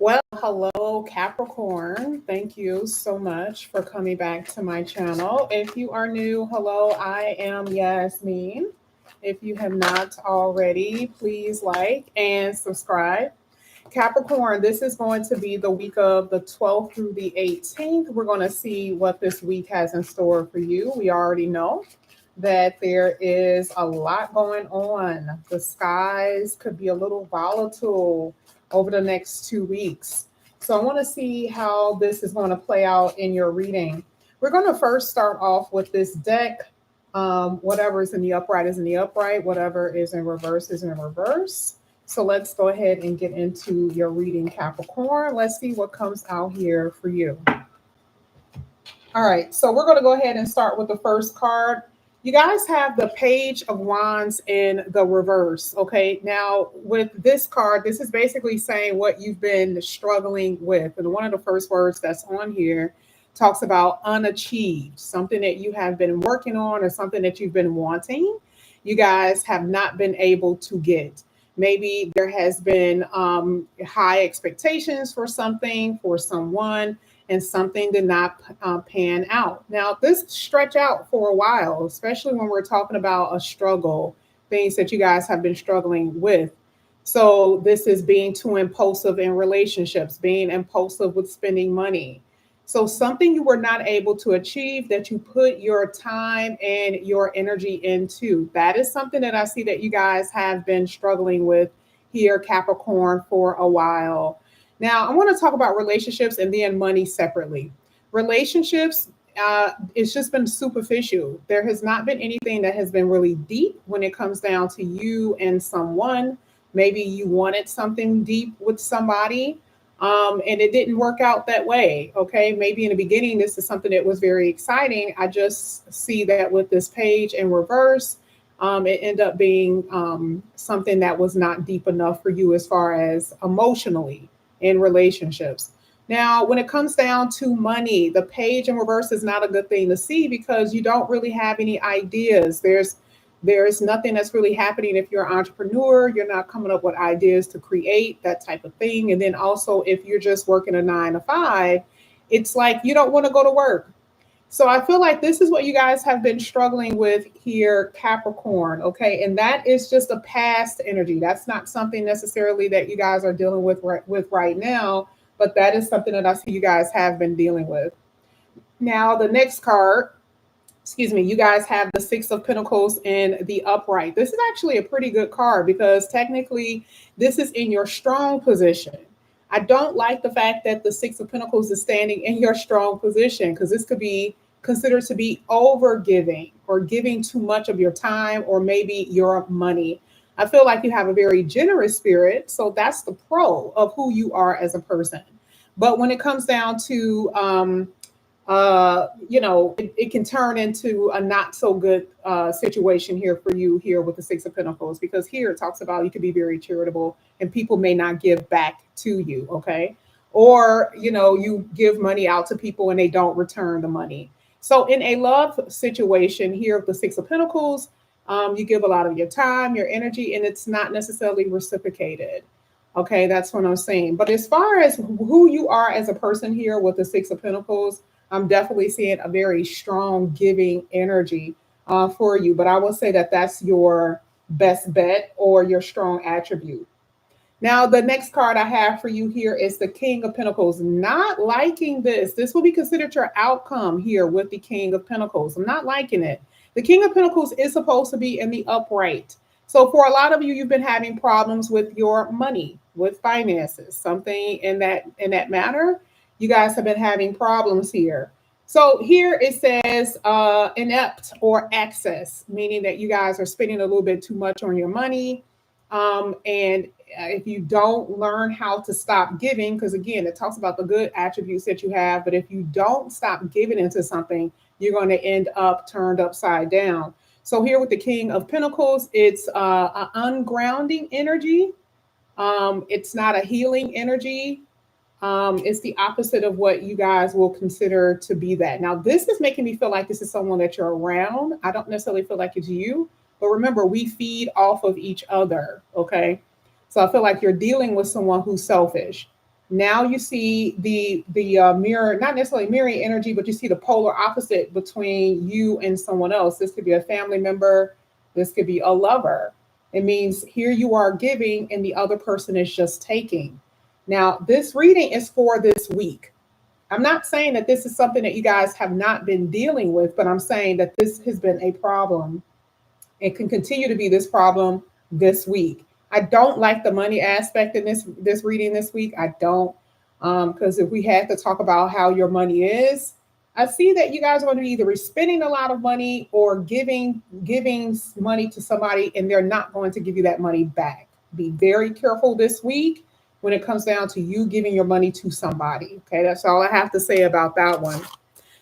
Well, hello, Capricorn. Thank you so much for coming back to my channel. If you are new, hello, I am Yasmin. If you have not already, please like and subscribe. Capricorn, this is going to be the week of the 12th through the 18th. We're going to see what this week has in store for you. We already know that there is a lot going on. The skies could be a little volatile over the next 2 weeks. So I want to see how this is going to play out in your reading. We're going to first start off with this deck. Whatever is in the upright is in the upright. Whatever is in reverse is in reverse. So let's go ahead and get into your reading, Capricorn. Let's see what comes out here for you. All right, so we're going to go ahead and start with the first card. You guys have the Page of Wands in the reverse. Okay, now with this card, this is basically saying what you've been struggling with. And one of the first words that's on here talks about unachieved, something that you have been working on or something that you've been wanting. You guys have not been able to get. Maybe there has been high expectations for something, for someone, and something did not pan out. Now, this stretch out for a while, especially when we're talking about a struggle, things that you guys have been struggling with. So this is being too impulsive in relationships, being impulsive with spending money. So something you were not able to achieve that you put your time and your energy into. That is something that I see that you guys have been struggling with here, Capricorn, for a while. Now, I want to talk about relationships and then money separately. Relationships, it's just been superficial. There has not been anything that has been really deep when it comes down to you and someone. Maybe you wanted something deep with somebody, and it didn't work out that way. Okay, maybe in the beginning, this is something that was very exciting. I just see that with this page in reverse, it ended up being something that was not deep enough for you as far as emotionally in relationships. Now, when it comes down to money, the page in reverse is not a good thing to see because you don't really have any ideas. There's nothing that's really happening if you're an entrepreneur. You're not coming up with ideas to create that type of thing. And then also, if you're just working a 9 to 5, it's like you don't want to go to work. So I feel like this is what you guys have been struggling with here, Capricorn. Okay. And that is just a past energy. That's not something necessarily that you guys are dealing with right now, but that is something that I see you guys have been dealing with. Now, the next card, excuse me, you guys have the Six of Pentacles in the upright. This is actually a pretty good card because technically this is in your strong position. I don't like the fact that the Six of Pentacles is standing in your strong position because this could be considered to be over giving or giving too much of your time or maybe your money. I feel like you have a very generous spirit. So that's the pro of who you are as a person. But when it comes down to it can turn into a not so good situation here for you here with the Six of Pentacles, because here it talks about you could be very charitable and people may not give back to you. Okay. Or, you give money out to people and they don't return the money. So in a love situation here with the Six of Pentacles, you give a lot of your time, your energy, and it's not necessarily reciprocated. Okay, that's what I'm saying. But as far as who you are as a person here with the Six of Pentacles, I'm definitely seeing a very strong giving energy for you. But I will say that that's your best bet or your strong attribute. Now, the next card I have for you here is the King of Pentacles. Not liking this. This will be considered your outcome here with the King of Pentacles. I'm not liking it. The King of Pentacles is supposed to be in the upright. So for a lot of you, you've been having problems with your money, with finances, something in that manner. You guys have been having problems here. So here it says inept or excess, meaning that you guys are spending a little bit too much on your money. And if you don't learn how to stop giving, because again, it talks about the good attributes that you have, but if you don't stop giving into something, you're going to end up turned upside down. So here with the King of Pentacles, it's an ungrounding energy. It's not a healing energy. It's the opposite of what you guys will consider to be that. Now, this is making me feel like this is someone that you're around. I don't necessarily feel like it's you, but remember, we feed off of each other. Okay. So I feel like you're dealing with someone who's selfish. Now you see the mirror, not necessarily mirroring energy, but you see the polar opposite between you and someone else. This could be a family member. This could be a lover. It means here you are giving and the other person is just taking. Now, this reading is for this week. I'm not saying that this is something that you guys have not been dealing with, but I'm saying that this has been a problem. It can continue to be this problem this week. I don't like the money aspect in this reading this week. I don't, because if we had to talk about how your money is, I see that you guys are going to be either spending a lot of money or giving money to somebody, and they're not going to give you that money back. Be very careful this week when it comes down to you giving your money to somebody. Okay, that's all I have to say about that one.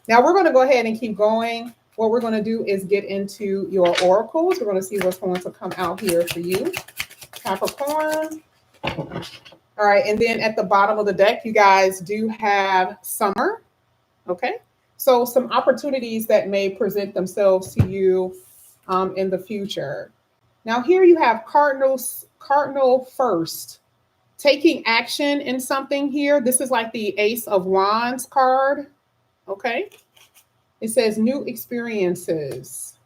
Now we're going to go ahead and keep going. What we're going to do is get into your oracles. We're going to see what's going to come out here for you, Capricorn. All right, and then at the bottom of the deck, you guys do have summer. Okay, so some opportunities that may present themselves to you in the future. Now here you have cardinal first, taking action in something here. This is like the Ace of Wands card. Okay. It says new experiences.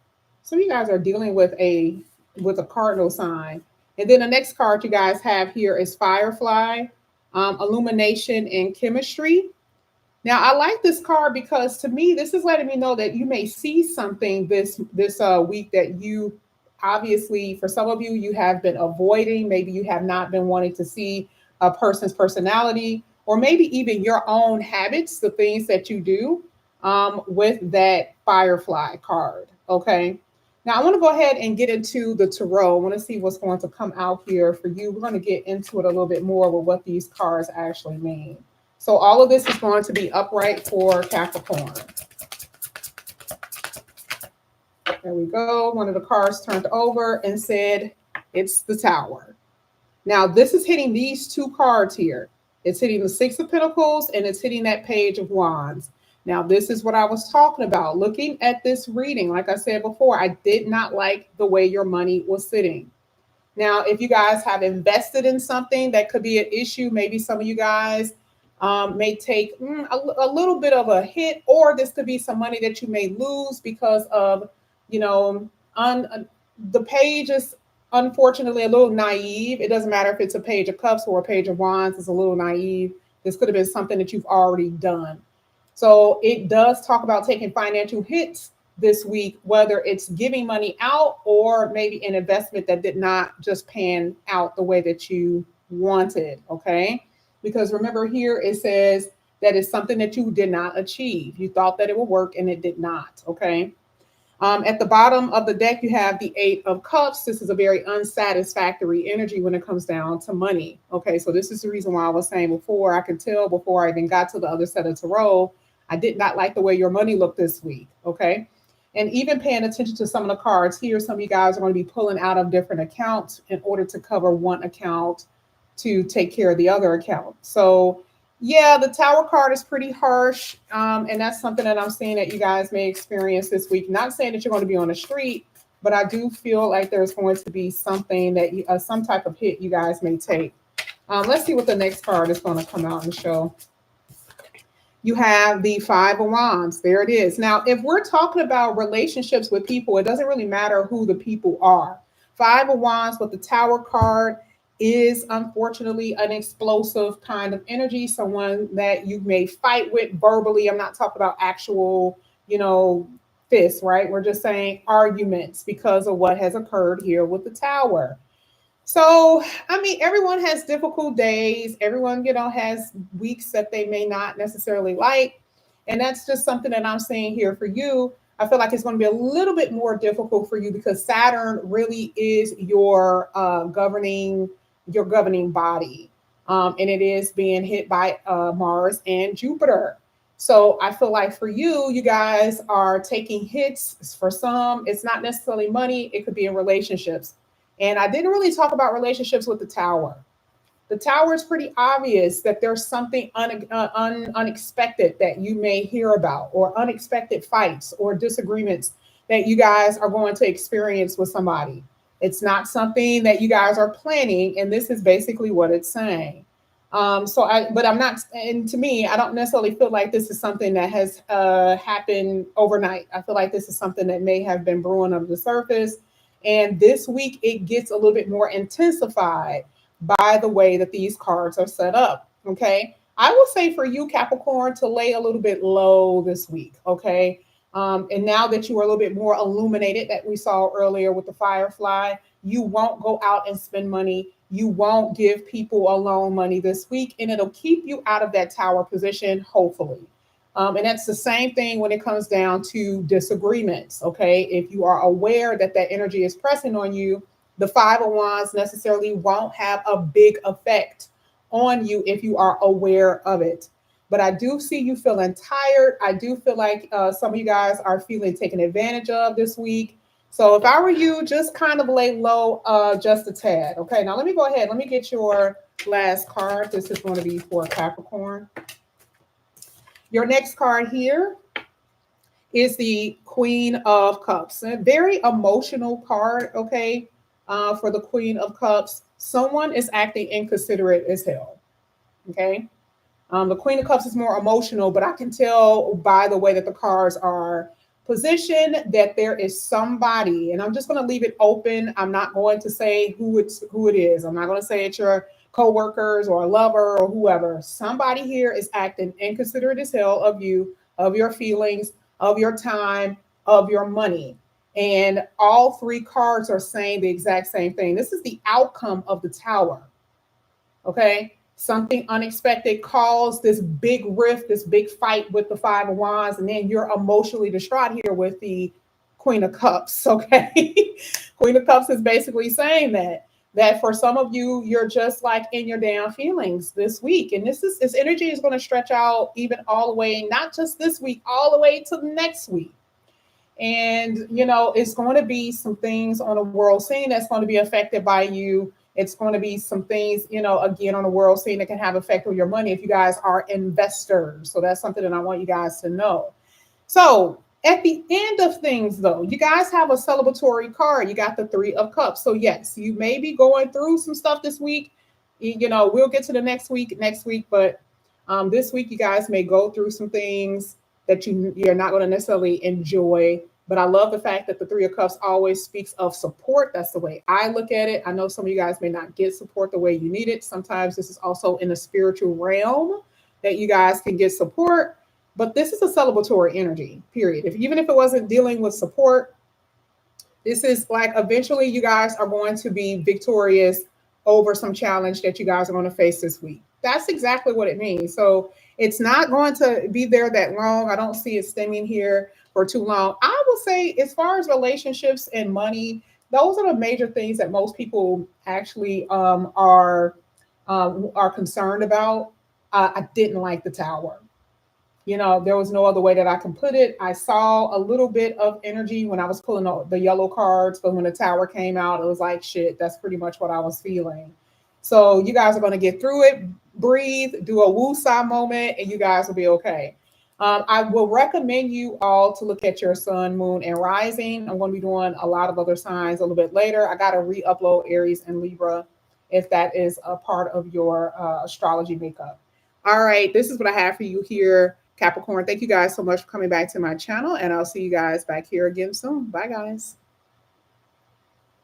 So you guys are dealing with a cardinal sign. And then the next card you guys have here is Firefly, illumination and chemistry. Now I like this card because to me this is letting me know that you may see something this week that you obviously, for some of you, you have been avoiding. Maybe you have not been wanting to see a person's personality, or maybe even your own habits, the things that you do with that Firefly card. Okay. Now I want to go ahead and get into the tarot. I want to see what's going to come out here for you. We're going to get into it a little bit more with what these cards actually mean. So all of this is going to be upright for Capricorn. There we go. One of the cards turned over and said it's the Tower. Now this is hitting these two cards here. It's hitting the Six of Pentacles and it's hitting that Page of Wands. Now, this is what I was talking about. Looking at this reading, like I said before, I did not like the way your money was sitting. Now, if you guys have invested in something, that could be an issue. Maybe some of you guys may take a little bit of a hit, or this could be some money that you may lose because of, the page is unfortunately a little naive. It doesn't matter if it's a Page of Cups or a Page of Wands. It's a little naive. This could have been something that you've already done. So it does talk about taking financial hits this week, whether it's giving money out or maybe an investment that did not just pan out the way that you wanted. Okay. Because remember here, it says that it's something that you did not achieve. You thought that it would work and it did not. Okay. At the bottom of the deck, you have the Eight of Cups. This is a very unsatisfactory energy when it comes down to money. Okay, so this is the reason why I was saying before, I could tell before I even got to the other set of tarot, I did not like the way your money looked this week. Okay, and even paying attention to some of the cards here, some of you guys are going to be pulling out of different accounts in order to cover one account to take care of the other account. So yeah, the Tower card is pretty harsh. And that's something that I'm seeing that you guys may experience this week. Not saying that you're going to be on the street, but I do feel like there's going to be something that some type of hit you guys may take. Let's see what the next card is going to come out and show. You have the Five of Wands. There it is. Now, if we're talking about relationships with people, it doesn't really matter who the people are. Five of Wands with the Tower card is unfortunately an explosive kind of energy, someone that you may fight with verbally. I'm not talking about actual, fists, right? We're just saying arguments because of what has occurred here with the Tower. So, I mean, everyone has difficult days. Everyone, has weeks that they may not necessarily like. And that's just something that I'm saying here for you. I feel like it's going to be a little bit more difficult for you because Saturn really is your governing body. And it is being hit by Mars and Jupiter. So I feel like for you guys are taking hits. For some, it's not necessarily money. It could be in relationships. And I didn't really talk about relationships with the Tower. The Tower is pretty obvious that there's something unexpected that you may hear about, or unexpected fights or disagreements that you guys are going to experience with somebody. It's not something that you guys are planning, and this is basically what it's saying. But I'm not, and to me, I don't necessarily feel like this is something that has happened overnight. I feel like this is something that may have been brewing under the surface. And this week, it gets a little bit more intensified by the way that these cards are set up. Okay. I will say for you, Capricorn, to lay a little bit low this week. Okay. And now that you are a little bit more illuminated, that we saw earlier with the Firefly, you won't go out and spend money. You won't give people a loan money this week, and it'll keep you out of that tower position, hopefully. And that's the same thing when it comes down to disagreements. Okay. If you are aware that that energy is pressing on you, the Five of Wands necessarily won't have a big effect on you if you are aware of it. But I do see you feeling tired. I do feel like some of you guys are feeling taken advantage of this week. So if I were you, just kind of lay low just a tad. Okay, now let me go ahead. Let me get your last card. This is going to be for Capricorn. Your next card here is the Queen of Cups. A very emotional card, okay, for the Queen of Cups. Someone is acting inconsiderate as hell, okay? The Queen of Cups is more emotional, but I can tell by the way that the cards are positioned that there is somebody, and I'm just going to leave it open. I'm not going to say who it is. I'm not going to say it's your coworkers or a lover or whoever. Somebody here is acting inconsiderate as hell of you, of your feelings, of your time, of your money. And all three cards are saying the exact same thing. This is the outcome of the Tower. Okay. Something unexpected caused this big rift, this big fight with the Five of Wands, and then you're emotionally distraught here with the Queen of Cups. Okay. Queen of Cups is basically saying that for some of you, you're just like in your damn feelings this week. And this energy is going to stretch out even all the way, not just this week, all the way to next week. And it's going to be some things on a world scene that's going to be affected by you. It's going to be some things, again, on the world scene that can have effect on your money if you guys are investors. So that's something that I want you guys to know. So at the end of things, though, you guys have a celebratory card. You got the Three of Cups. So yes, you may be going through some stuff this week. We'll get to the next week, but this week you guys may go through some things that you're not going to necessarily enjoy. But I love the fact that the Three of Cups always speaks of support. That's the way I look at it. I know some of you guys may not get support the way you need it. Sometimes this is also in the spiritual realm that you guys can get support. But this is a celebratory energy, period. Even if it wasn't dealing with support, this is like eventually you guys are going to be victorious over some challenge that you guys are going to face this week. That's exactly what it means. So it's not going to be there that long. I don't see it stemming here for too long. I will say, as far as relationships and money, those are the major things that most people actually are concerned about. I didn't like the Tower. There was no other way that I can put it. I saw a little bit of energy when I was pulling the yellow cards, but when the Tower came out, it was like, shit, that's pretty much what I was feeling. So you guys are going to get through it, breathe, do a woo-saw moment, and you guys will be okay. I will recommend you all to look at your sun, moon, and rising. I'm going to be doing a lot of other signs a little bit later. I got to re-upload Aries and Libra if that is a part of your astrology makeup. All right, this is what I have for you here, Capricorn. Thank you guys so much for coming back to my channel, and I'll see you guys back here again soon. Bye, guys.